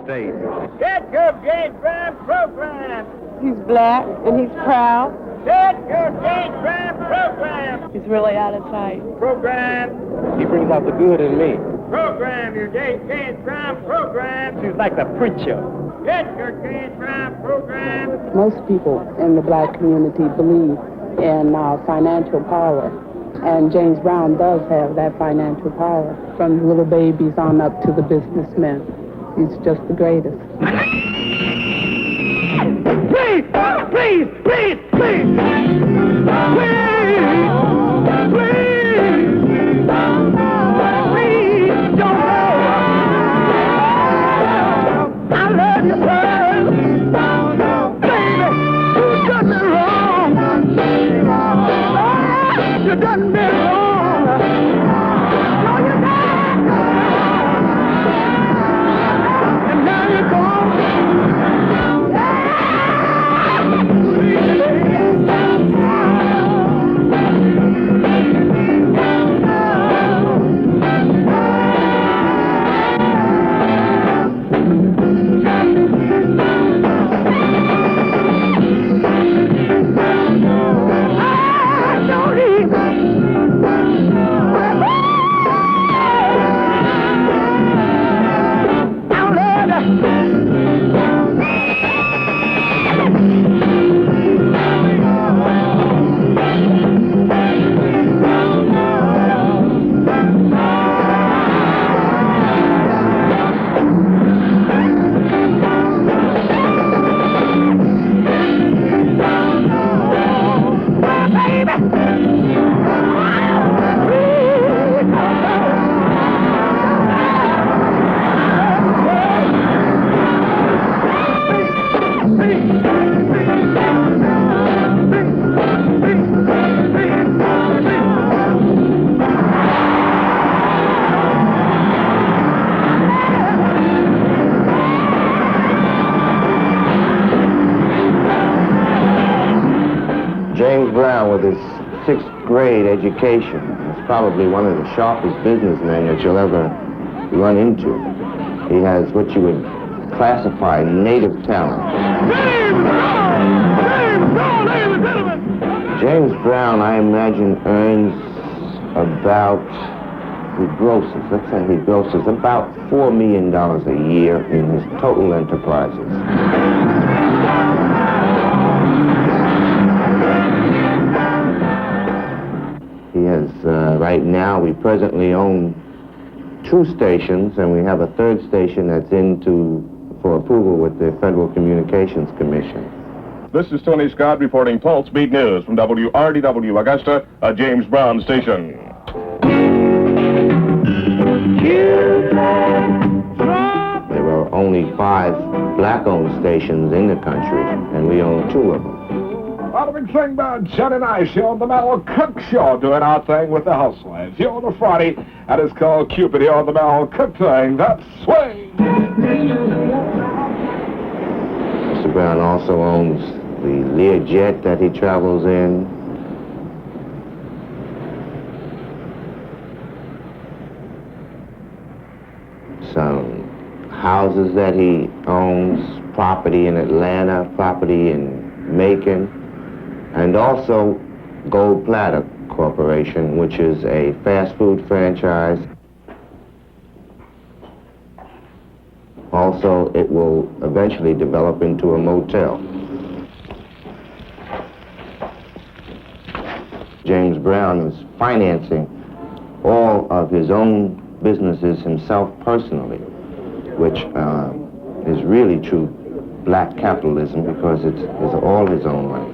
state. Get your James Brown program. He's black and he's proud. Get your James Brown program. He's really out of sight. Program. He brings out the good in me. Program your James Brown program. He's like the preacher. Get your James Brown program. Most people in the black community believe in financial power. And James Brown does have that financial power, from little babies on up to the businessmen. He's just the greatest. Please, please, please, please, please, please, don't go. I love you, son. Baby, you done me wrong. You done me wrong. No, you not. And now you're gone. James Brown, with his 6th grade education, is probably one of the sharpest businessmen that you'll ever run into. He has what you would classify native talent. James Brown, I imagine, earns about, let's say he grosses about $4 million a year in his total enterprises. He has, right now, we presently own 2 stations, and we have a 3rd station that's for approval with the Federal Communications Commission. This is Tony Scott reporting Pulse Beat News from WRDW Augusta, a James Brown station. There were only 5 black-owned stations in the country, and we own 2 of them. Well, the big thing about Johnny and I Show on the Mel Cook Show, doing our thing with the housewives. Here on the Friday, and it's called Cupid here on the Mel Cook thing. That's swing. Mr. Brown also owns the Learjet that he travels in. Some houses that he owns, property in Atlanta, property in Macon, and also Gold Platter Corporation, which is a fast food franchise. Also, it will eventually develop into a motel. James Brown is financing all of his own businesses himself personally, which is really true black capitalism, because it's all his own money.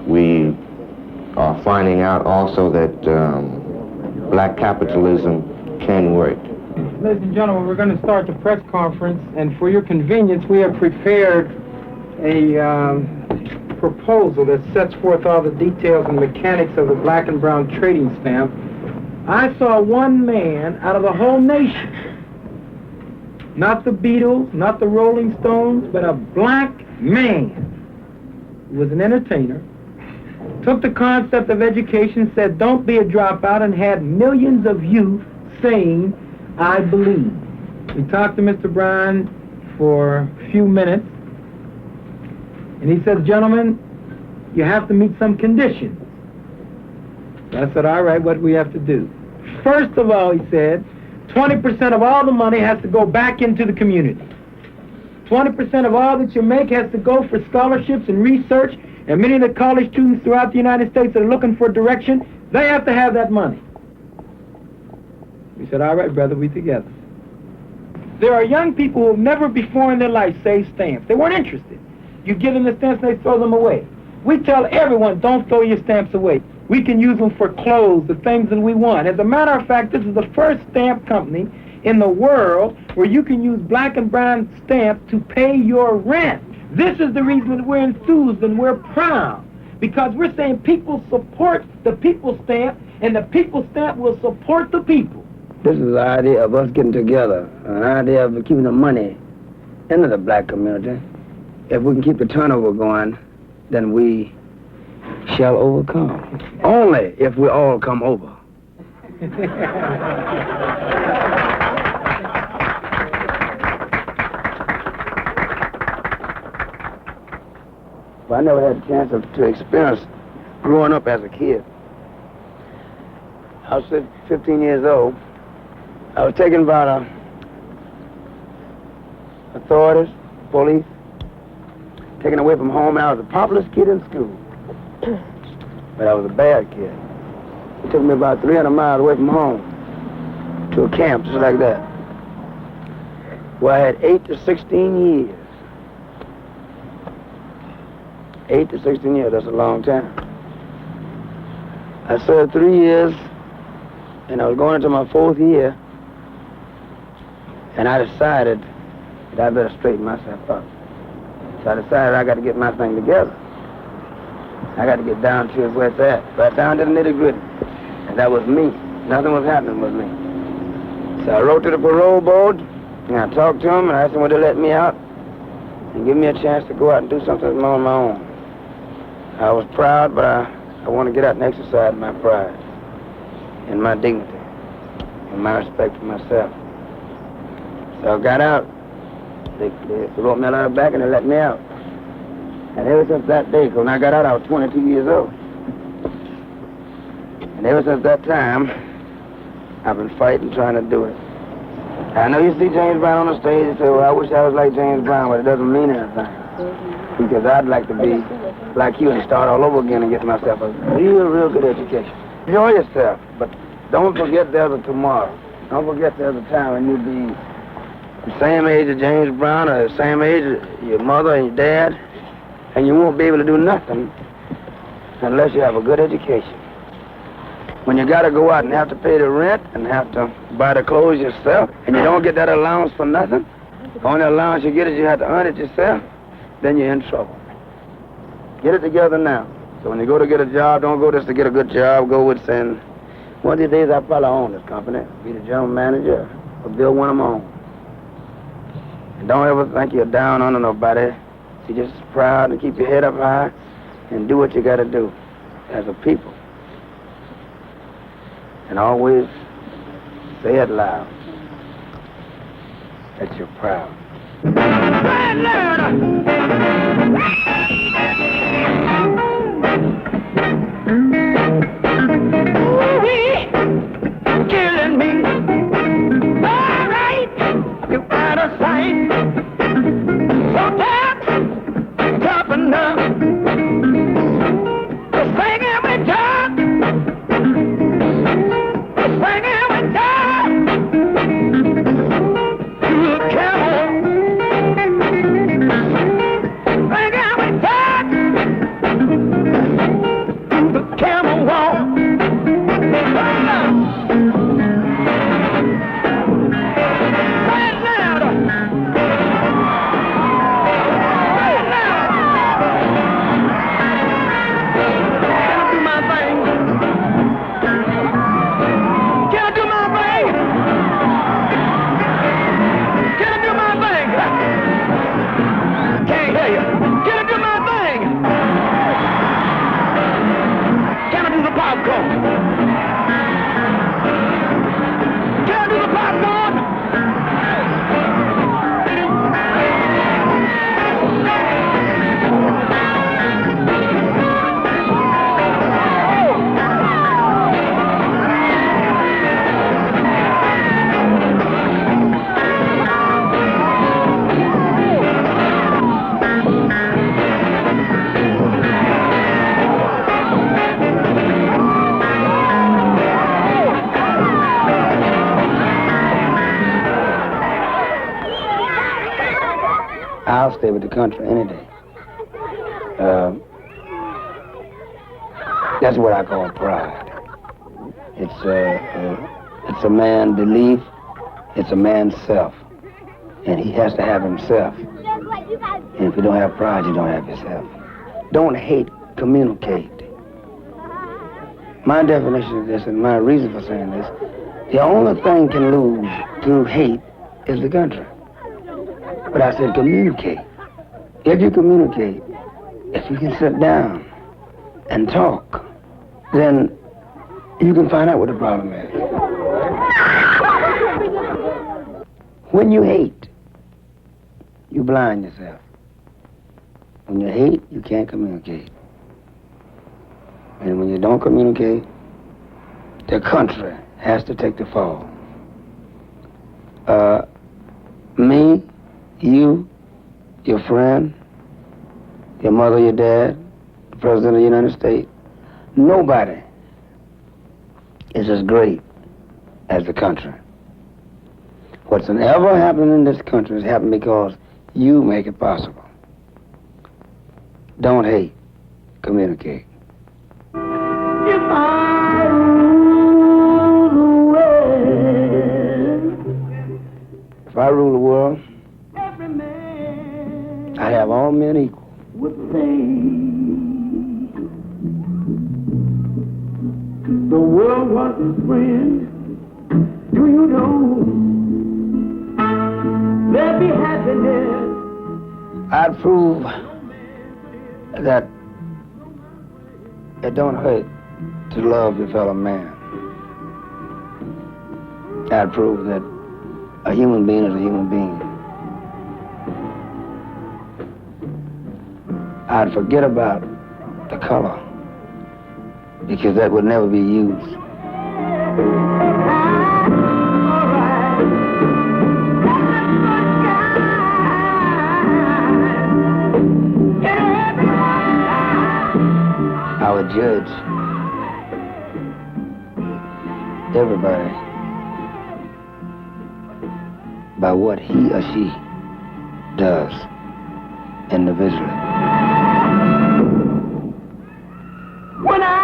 We are finding out also that black capitalism can work. Ladies and gentlemen, we're going to start the press conference, and for your convenience, we have prepared a proposal that sets forth all the details and mechanics of the black and brown trading stamp. I saw one man out of the whole nation, not the Beatles, not the Rolling Stones, but a black man who was an entertainer, took the concept of education, said don't be a dropout, and had millions of youth saying, I believe. We talked to Mr. Brown for a few minutes, and he said, gentlemen, you have to meet some conditions. I said, all right, what do we have to do? First of all, he said, 20% of all the money has to go back into the community. 20% of all that you make has to go for scholarships and research, and many of the college students throughout the United States that are looking for direction, they have to have that money. We said, all right, brother, we together. There are young people who have never before in their life saved stamps. They weren't interested. You give them the stamps, they throw them away. We tell everyone, don't throw your stamps away. We can use them for clothes, the things that we want. As a matter of fact, this is the first stamp company in the world where you can use black and brown stamps to pay your rent. This is the reason that we're enthused and we're proud, because we're saying people support the people stamp, and the people stamp will support the people. This is the idea of us getting together, an idea of keeping the money into the black community. If we can keep the turnover going, then we shall overcome. Only if we all come over. Well, I never had a chance to experience growing up as a kid. I was 15 years old. I was taken by the authorities, police, taken away from home. I was the populous kid in school, but I was a bad kid. It took me about 300 miles away from home to a camp just like that, where I had 8 to 16 years. 8 to 16 years, that's a long time. I served 3 years, and I was going into my 4th year, and I decided that I better straighten myself up. So I decided I got to get my thing together. I got to get down to where it's at, right down to the nitty-gritty. And that was me. Nothing was happening with me. So I wrote to the parole board, and I talked to them, and I asked them would they let me out and give me a chance to go out and do something on my own. I was proud, but I want to get out and exercise my pride and my dignity and my respect for myself. So I got out. They wrote me a letter back and they let me out. And ever since that day, because when I got out, I was 22 years old. And ever since that time, I've been fighting, trying to do it. I know you see James Brown on the stage and say, well, I wish I was like James Brown, but it doesn't mean anything. Because I'd like to be like you and start all over again and get myself a real good education. Enjoy yourself, but don't forget there's a tomorrow. Don't forget there's a time when you'll be the same age as James Brown or the same age as your mother and your dad, and you won't be able to do nothing unless you have a good education. When you got to go out and have to pay the rent and have to buy the clothes yourself, and you don't get that allowance for nothing, the only allowance you get is you have to earn it yourself, then you're in trouble. Get it together now. So when you go to get a job, don't go just to get a good job. Go with saying, one of these days I'll probably own this company, be the general manager, or build one of my own. And don't ever think you're down under nobody. You're just proud and keep your head up high and do what you got to do as a people. And always say it loud that you're proud. Killing me. All right, you out of sight. Sometimes tough enough. The singing we talk. The singing we talk. To the camel. Singing we talk. To the camel. I'll stay with the country any day. That's what I call pride. It's a man's belief. It's a man's self. And he has to have himself. And if you don't have pride, you don't have yourself. Don't hate, communicate. My definition of this and my reason for saying this, the only thing can lose through hate is the country. But I said communicate. If you communicate, if you can sit down and talk, then you can find out what the problem is. When you hate, you blind yourself. When you hate, you can't communicate. And when you don't communicate, the country has to take the fall. Me, you, your friend, your mother, your dad, the President of the United States, nobody is as great as the country. What's ever happened in this country has happened because you make it possible. Don't hate, communicate. If I rule the world, If I rule the world, every man I'd have all men equal. would say the world was his friend. Do you know there'd be happiness? I'd prove that it don't hurt to love your fellow man. I'd prove that a human being is a human being. I'd forget about the color, because that would never be used. I would judge everybody by what he or she does individually. When I